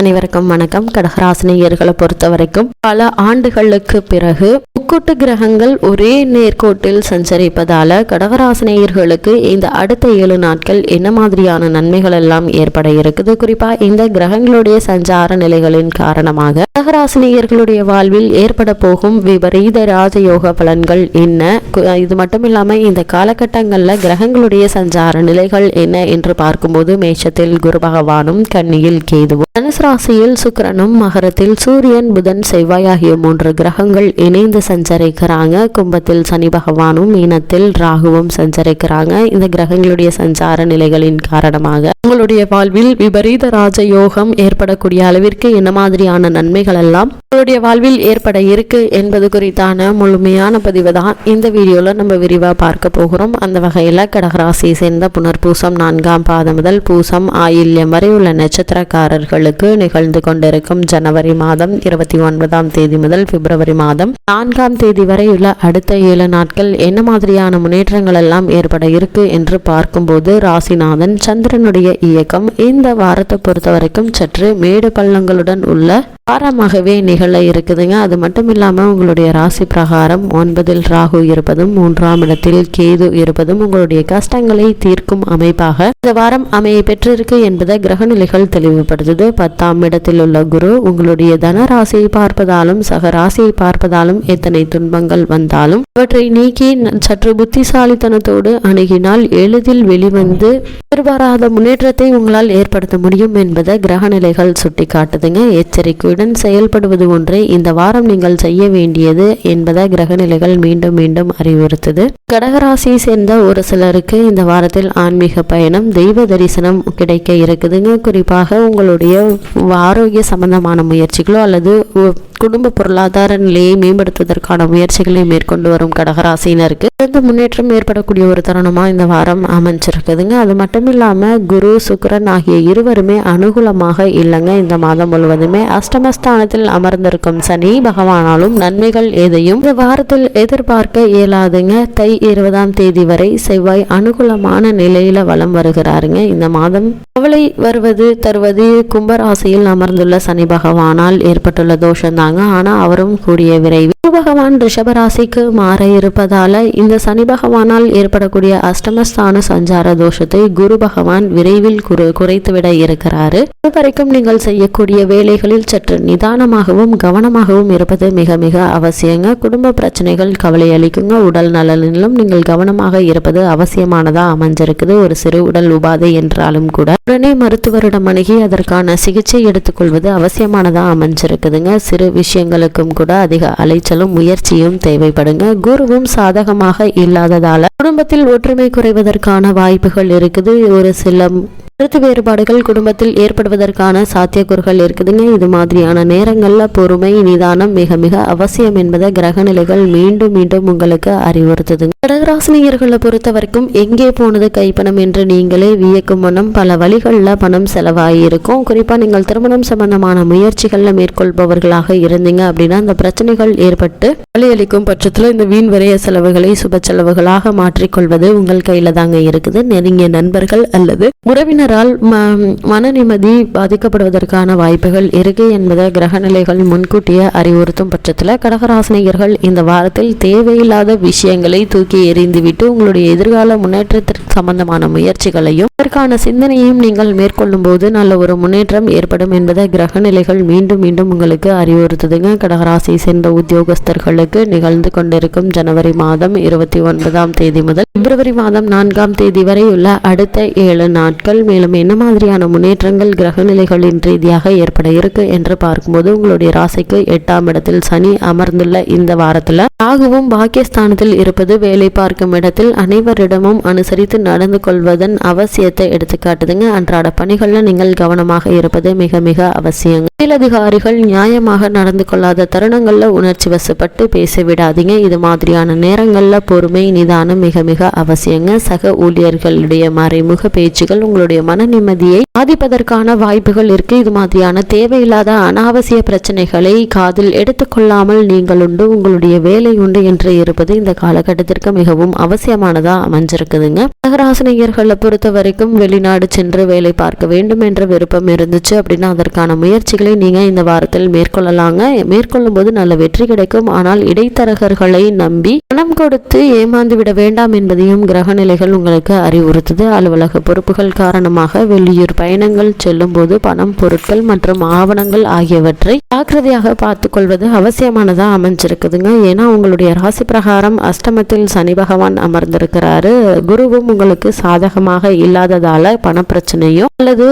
அனைவருக்கும் வணக்கம். கடகராசினியர்களை பொறுத்த வரைக்கும் பல ஆண்டுகளுக்கு பிறகு முக்கூட்டு கிரகங்கள் ஒரே நேர்கோட்டில் சஞ்சரிப்பதால கடகராசினியர்களுக்கு இந்த அடுத்த 7 நாட்கள் என்ன மாதிரியான நன்மைகள் எல்லாம் ஏற்பட இருக்குது, குறிப்பா இந்த கிரகங்களுடைய சஞ்சார நிலைகளின் காரணமாக கடகராசினியர்களுடைய வாழ்வில் ஏற்பட போகும் விபரீத ராஜயோக பலன்கள் என்ன, இது மட்டும் இல்லாம இந்த காலகட்டங்கள்ல கிரகங்களுடைய சஞ்சார நிலைகள் என்ன என்று பார்க்கும்போது மேஷத்தில் குரு பகவானும், கன்னியில் கேதுவும், தனுசு ராசியில் சுக்கிரனும், மகரத்தில் சூரியன், புதன், செவ்வாய் ஆகிய 3 கிரகங்கள் இணைந்து சஞ்சரிக்கிறாங்க. கும்பத்தில் சனி பகவானும், மீனத்தில் ராகுவும் சஞ்சரிக்கிறாங்க. இந்த கிரகங்களுடைய சஞ்சார நிலைகளின் காரணமாக உங்களுடைய வாழ்வில் விபரீத ராஜயோகம் ஏற்படக்கூடிய அளவிற்கு என்ன மாதிரியான நன்மைகள் எல்லாம் உங்களுடைய வாழ்வில் ஏற்பட இருக்கு என்பது குறித்தான முழுமையான பதிவு தான் இந்த வீடியோல நம்ம விரிவா பார்க்க போகிறோம். அந்த வகையில கடகராசியை சேர்ந்த புனர்பூசம் 4ஆம் பாதம் முதல் பூசம் ஆயில்யம் வரை உள்ள நட்சத்திரக்காரர்களுக்கு நிகழ்ந்து கொண்டிருக்கும் ஜனவரி மாதம் 29ஆம் தேதி முதல் பிப்ரவரி மாதம் 4ஆம் தேதி வரை உள்ள அடுத்த 7 நாட்கள் என்ன மாதிரியான முன்னேற்றங்கள் எல்லாம் ஏற்பட இருக்கு என்று பார்க்கும்போது ராசிநாதன் சந்திரனுடைய இயக்கம் இந்த வாரத்தை பொறுத்த வரைக்கும் சற்று மேடு பள்ளங்களுடன் உள்ள வாரமாகவே நிகழ இருக்குதுங்க. அது மட்டும் இல்லாம உங்களுடைய ராசி பிரகாரம் 9இல் ராகு இருப்பதும் 3ஆம் இடத்தில் கேது இருப்பதும் உங்களுடைய கஷ்டங்களை தீர்க்கும் அமைப்பாக இந்த வாரம் அமைய பெற்றிருக்கு என்பதை கிரகநிலைகள் தெளிவுபடுத்துது. 10ஆம் இடத்தில் உள்ள குரு உங்களுடைய தன ராசியை பார்ப்பதாலும் சக ராசியை பார்ப்பதாலும் எத்தனை துன்பங்கள் வந்தாலும் அவற்றை நீக்கி சற்று புத்திசாலித்தனத்தோடு அணுகினால் எளிதில் வெளிவந்து எதிர்பாராத முன்னேற்றத்தை உங்களால் ஏற்படுத்த முடியும் என்பதை கிரகநிலைகள் சுட்டி காட்டுதுங்க. எச்சரிக்கையுடன் செயல்படுவது ஒன்றே இந்த வாரம் நீங்கள் செய்ய வேண்டியது என்பதை கிரகநிலைகள் மீண்டும் மீண்டும் அறிவுறுத்துது. கடகராசியை சேர்ந்த ஒரு சிலருக்கு இந்த வாரத்தில் ஆன்மீக பயணம், தெய்வ தரிசனம் கிடைக்க இருக்குதுங்க. குறிப்பாக உங்களுடைய ஆரோக்கிய சம்பந்தமான முயற்சிகளோ அல்லது குடும்ப பொருளாதார நிலையை மேம்படுத்துவதற்கான முயற்சிகளை மேற்கொண்டு வரும் கடகராசினருக்கு இந்த முன்னேற்றம் ஏற்படக்கூடிய ஒரு தருணமா இந்த வாரம் அமைஞ்சிருக்குதுங்க. அது மட்டும் இல்லாம குரு சுக்கிரன் ஆகிய இருவருமே அனுகூலமாக இல்லைங்க. இந்த மாதம் முழுவதுமே அஷ்டமஸ்தானத்தில் அமர்ந்திருக்கும் சனி பகவானாலும் நன்மைகள் எதையும் இந்த வாரத்தில் எதிர்பார்க்க இயலாதுங்க. தை 20ஆம் தேதி வரை செவ்வாய் அனுகூலமான நிலையில வலம் வருகிறாருங்க. இந்த மாதம் கவலை வருவது தருவது கும்பராசியில் அமர்ந்துள்ள சனி பகவானால் ஏற்பட்டுள்ள தோஷம். ஆனா அவரும் கூடிய விரைவில் குரு பகவான் ரிஷபராசிக்கு மாற இருப்பதால இந்த சனி பகவானால் ஏற்படக்கூடிய அஷ்டமஸ்தான சஞ்சார தோஷத்தை குரு பகவான் விரைவில் குறைத்துவிட இருக்கிறாரு. இதுவரைக்கும் நீங்கள் செய்யக்கூடிய வேலைகளில் சற்று நிதானமாகவும் கவனமாகவும் இருப்பது மிக மிக அவசியங்க. குடும்ப பிரச்சனைகள் கவலை அளிக்குங்க. உடல் நலனிலும் நீங்கள் கவனமாக இருப்பது அவசியமானதா அமைஞ்சிருக்குது. ஒரு சிறு உடல் உபாதை என்றாலும் கூட உடனே மருத்துவரிடம் அணுகி அதற்கான சிகிச்சை எடுத்துக்கொள்வது அவசியமானதா அமைஞ்சிருக்குதுங்க. சிறு விஷயங்களுக்கும் கூட அதிக அலைச்சலும் முயற்சியும் தேவைப்படுங்க. குருவும் சாதகமாக இல்லாததால குடும்பத்தில் ஒற்றுமை குறைவதற்கான வாய்ப்புகள் இருக்குது. ஒரு சில கருத்து வேறுபாடுகள் குடும்பத்தில் ஏற்படுவதற்கான சாத்தியக்கூறுகள் இருக்குதுங்க. இது மாதிரியான நேரங்கள்ல பொறுமை நிதானம் மிக மிக அவசியம் என்பதை கிரகநிலைகள் மீண்டும் மீண்டும் உங்களுக்கு அறிவுறுத்துதுங்க. கடகராசினியர்களை பொறுத்த வரைக்கும் எங்கே போனது கைப்பணம் என்று நீங்களே வியக்கும் வண்ணம் பல வழிகளில் பணம் செலவாகியிருக்கும். குறிப்பா நீங்கள் திருமணம் சம்பந்தமான முயற்சிகள்ல மேற்கொள்பவர்களாக இருந்தீங்க அப்படின்னா அந்த பிரச்சனைகள் ஏற்பட்டு வழியளிக்கும் பட்சத்துல இந்த வீண் விரைய செலவுகளை சுப செலவுகளாக மாற்றிக்கொள்வது உங்கள் கையில தாங்க இருக்குது. நெருங்கிய நண்பர்கள் அல்லது உறவினர் மன நிம்மதி பாதிக்கப்படுவதற்கான வாய்ப்புகள் இருக்கு என்பதை கிரகநிலைகள் முன்கூட்டிய அறிவுறுத்தும் பட்சத்தில் கடகராசினியர்கள் இந்த வாரத்தில் தேவையில்லாத விஷயங்களை தூக்கி எறிந்துவிட்டு உங்களுடைய எதிர்கால முன்னேற்றத்திற்கு சம்பந்தமான முயற்சிகளையும் அதற்கான சிந்தனையும் நீங்கள் மேற்கொள்ளும் போது நல்ல ஒரு முன்னேற்றம் ஏற்படும் என்பதை கிரகநிலைகள் மீண்டும் மீண்டும் உங்களுக்கு அறிவுறுத்துதுங்க. கடகராசியை சேர்ந்த உத்தியோகஸ்தர்களுக்கு நிகழ்ந்து கொண்டிருக்கும் ஜனவரி மாதம் 29ஆம் தேதி முதல் பிப்ரவரி மாதம் 4ஆம் தேதி வரை உள்ள அடுத்த 7 நாட்கள் மேலும் என்ன மாதிரியான முன்னேற்றங்கள் கிரகநிலைகளின் ரீதியாக ஏற்பட இருக்கு என்று பார்க்கும்போது உங்களுடைய ராசிக்கு 8ஆம் இடத்தில் சனி அமர்ந்துள்ள இந்த வாரத்துல ராகுவும் பாக்கியஸ்தானத்தில் இருப்பது வேலை பார்க்கும் இடத்தில் அனைவரிடமும் அனுசரித்து நடந்து கொள்வதன் அவசியத்தை எடுத்துக்காட்டுதுங்க. அன்றாட பணிகள்ல நீங்கள் கவனமாக இருப்பது மிக மிக அவசியங்க. மேலதிகாரிகள் நியாயமாக நடந்து கொள்ளாத தருணங்கள்ல உணர்ச்சி வசப்பட்டு பேச விடாதீங்க. இது மாதிரியான நேரங்கள்ல பொறுமை நிதானம் மிக மிக அவசியங்க. சக ஊழியர்களுடைய மறைமுக பேச்சுகள் உங்களுடைய மன நிம்மதியை பாதிப்பதற்கான வாய்ப்புகள் இருக்கு. இது மாதிரியான தேவையில்லாத அனாவசிய பிரச்சனைகளை காதில் எடுத்துக்கொள்ளாமல் நீங்கள் உண்டு, உங்களுடைய வேலை உண்டு என்று இருப்பது இந்த காலகட்டத்திற்கு மிகவும் அவசியமானதா அமைஞ்சிருக்குதுங்க. கடகராசினியர்களை பொறுத்த வரைக்கும் வெளிநாடு சென்று வேலை பார்க்க வேண்டும் என்ற விருப்பம் இருந்துச்சு அப்படின்னா அதற்கான முயற்சிகளை நீங்க இந்த வாரத்தில் மேற்கொள்ளலாங்க. மேற்கொள்ளும் போது நல்ல வெற்றி கிடைக்கும். ஆனால் இடைத்தரகர்களை நம்பி பணம் கொடுத்து ஏமாந்து விட வேண்டாம் என்பதையும் கிரக நிலைகள் உங்களுக்கு அறிவுறுத்துது. அலுவலக பொறுப்புகள் காரணமாக வெளியூர் பயணங்கள் செல்லும் போது பணம், பொருட்கள் மற்றும் ஆவணங்கள் ஆகியவற்றை ஜாக்கிரதையாக பார்த்துக் கொள்வது அவசியமானதா அமைஞ்சிருக்குதுங்க. ஏன்னா உங்களுடைய ராசி பிரகாரம் அஷ்டமத்தில் சனி பகவான் அமர்ந்திருக்கிறாரு. குருவும் உங்களுக்கு சாதகமாக இல்லாததால பணப்பிரச்சனையோ அல்லது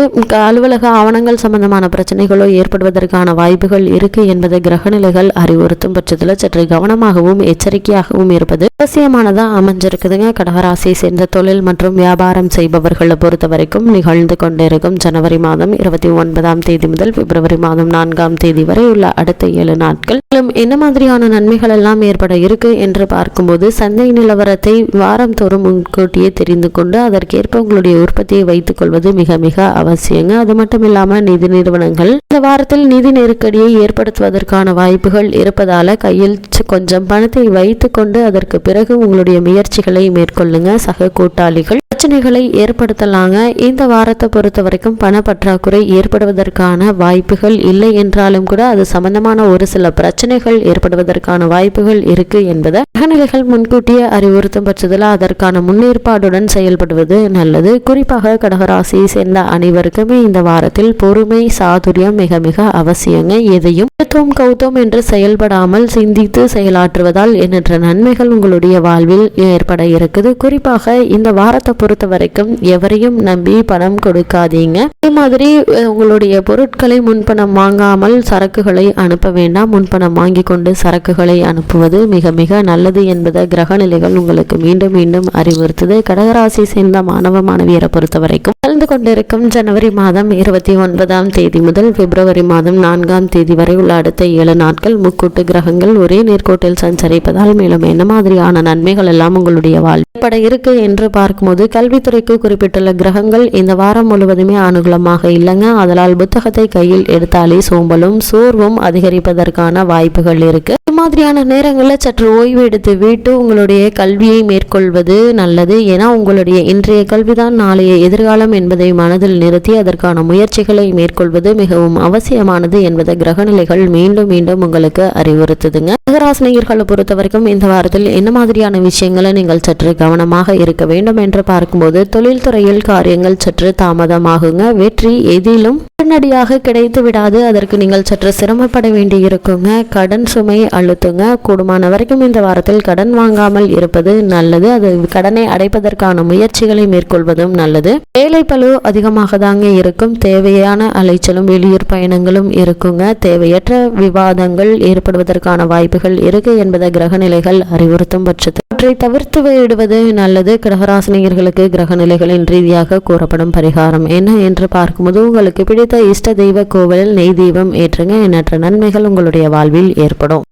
அலுவலக ஆவணங்கள் சம்பந்தமான பிரச்சனைகளோ ஏற்படுவதற்கான வாய்ப்புகள் இருக்கு என்பதை கிரகநிலைகள் அறிவுறுத்தும் பட்சத்தில் சற்று கவனமாகவும் எச்சரிக்கையாகவும் இருப்பது அவசியமானதா அமைஞ்சிருக்குதுங்க. கடகராசியை சேர்ந்த தொழில் மற்றும் வியாபாரம் செய்பவர்களை பொறுத்த வரைக்கும் நிகழ்ந்து கொண்டிருக்கும் ஜனவரி மாதம் 29ஆம் தேதி முதல் பிப்ரவரி மாதம் 4ஆம் தேதி வரை உள்ள அடுத்த 7 நாட்கள் என்ன மாதிரியான நன்மைகள் எல்லாம் ஏற்பட இருக்கு என்று பார்க்கும்போது சந்தை நிலவரத்தை வாரம் தோறும் முன்கூட்டியே தெரிந்து கொண்டு அதற்கேற்ப உங்களுடைய உற்பத்தியை வைத்துக் கொள்வது மிக மிக அவசியங்க. அது மட்டும் இல்லாம நிதி நிறுவனங்கள் இந்த வாரத்தில் நிதி நெருக்கடியை ஏற்படுத்துவதற்கான வாய்ப்புகள் இருப்பதால கையில் கொஞ்சம் பணத்தை வைத்துக் கொண்டு அதற்கு பிறகு உங்களுடைய முயற்சிகளை மேற்கொள்ளுங்க. சக கூட்டாளிகள் பிரச்சனைகளை ஏற்படுத்தலாங்க. இந்த வாரத்தை பொறுத்த வரைக்கும் பண பற்றாக்குறை ஏற்படுவதற்கான வாய்ப்புகள் இல்லை என்றாலும் கூட அது சம்பந்தமான ஒரு சில பிரச்சனைகள் ஏற்படுவதற்கான வாய்ப்புகள் இருக்கு என்பதை கிரகநிலைகள் முன்கூட்டியே அறிவுறுத்தும் பட்சத்தில் அதற்கான முன்னேற்பாடுடன் செயல்படுவது நல்லது. குறிப்பாக கடகராசியை சேர்ந்த அனைவருக்குமே இந்த வாரத்தில் பொறுமை, சாதுரியம் மிக மிக அவசியங்க. எதையும் எடுத்தோம் கவுத்தோம் என்று செயல்படாமல் சிந்தித்து செயலாற்றுவதால் எண்ணற்ற நன்மைகள் உங்களுடைய வாழ்வில் ஏற்பட இருக்குது. குறிப்பாக இந்த வாரத்தை பொறுத்த வரைக்கும் எவரையும் நம்பி பணம் கொடுக்காதீங்க. அதே மாதிரி உங்களுடைய பொருட்களை முன்பணம் வாங்காமல் சரக்குகளை அனுப்ப வேண்டாம். முன்பணம் வாங்கி கொண்டு சரக்குகளை அனுப்புவது மிக மிக நல்லது என்பதை கிரகநிலைகள் உங்களுக்கு மீண்டும் மீண்டும் அறிவுறுத்துது. கடகராசி சேர்ந்த மாணவ மாணவியரை பொறுத்த வரைக்கும் கலந்து கொண்டிருக்கும் ஜனவரி மாதம் 29ஆம் தேதி முதல் பிப்ரவரி மாதம் 4ஆம் தேதி வரை உள்ள அடுத்த 7 நாட்கள் முக்கூட்டு கிரகங்கள் ஒரே நேர்கோட்டில் சஞ்சரிப்பதால் மேலும் என்ன மாதிரியான நன்மைகள் எல்லாம் உங்களுடைய வாழ்ப்பட இருக்கு என்று பார்க்கும்போது கல்வித்துறைக்கு குறிப்பிட்டுள்ள கிரகங்கள் இந்த வாரம் முழுவதுமே அனுகூலமாக இல்லைங்க. அதனால் புத்தகத்தை கையில் எடுத்தாலே சோம்பலும் சோர்வும் அதிகரிப்பதற்கான வாய்ப்புகள் இருக்கு. இது மாதிரியான நேரங்களில் சற்று ஓய்வு எடுத்து விட்டு உங்களுடைய கல்வியை மேற்கொள்வது நல்லது. ஏன்னா உங்களுடைய இன்றைய கல்விதான் நாளைய எதிர்காலம் என்பதை மனதில் நிறுத்தி அதற்கான முயற்சிகளை மேற்கொள்வது மிகவும் அவசியமானது என்பதை கிரகநிலைகள் மீண்டும் மீண்டும் உங்களுக்கு அறிவுறுத்துதுங்க. கடகராசினியர்களை பொறுத்த வரைக்கும் இந்த வாரத்தில் என்ன மாதிரியான விஷயங்களை நீங்கள் சற்று கவனமாக இருக்க வேண்டும் என்று பார்க்கும்போது தொழில்துறையில் காரியங்கள் சற்று தாமதமாகுங்க. வெற்றி எதிலும் உடனடியாக கிடைத்து விடாது. அதற்கு நீங்கள் சற்று சிரமப்பட வேண்டி இருக்குங்க. கடன் சுமை அழுத்துங்க. கூடுமான வரைக்கும் இந்த வாரத்தில் கடன் வாங்காமல் இருப்பது நல்லது. அது கடனை அடைப்பதற்கான முயற்சிகளை மேற்கொள்வதும் நல்லது. வேலை பளு அதிகமாக தாங்க இருக்கும். தேவையான அலைச்சலும் வெளியூர் பயணங்களும் இருக்குங்க. தேவையற்ற விவாதங்கள் ஏற்படுவதற்கான வாய்ப்புகள் இருக்கு என்பதை கிரகநிலைகள் அறிவுறுத்தும் பட்சத்தில் அவற்றை தவிர்த்து விடுவது நல்லது. கடகராசினியர்களுக்கு கிரகநிலைகளின் ரீதியாக கூறப்படும் பரிகாரம் என்ன என்று பார்க்கும்போது உங்களுக்கு பிடித்த இஷ்ட தெய்வ கோவிலில் நெய் தீபம் ஏற்றுங்க. எண்ணற்ற நன்மைகள் உங்களுடைய வாழ்வில் ஏற்படும்.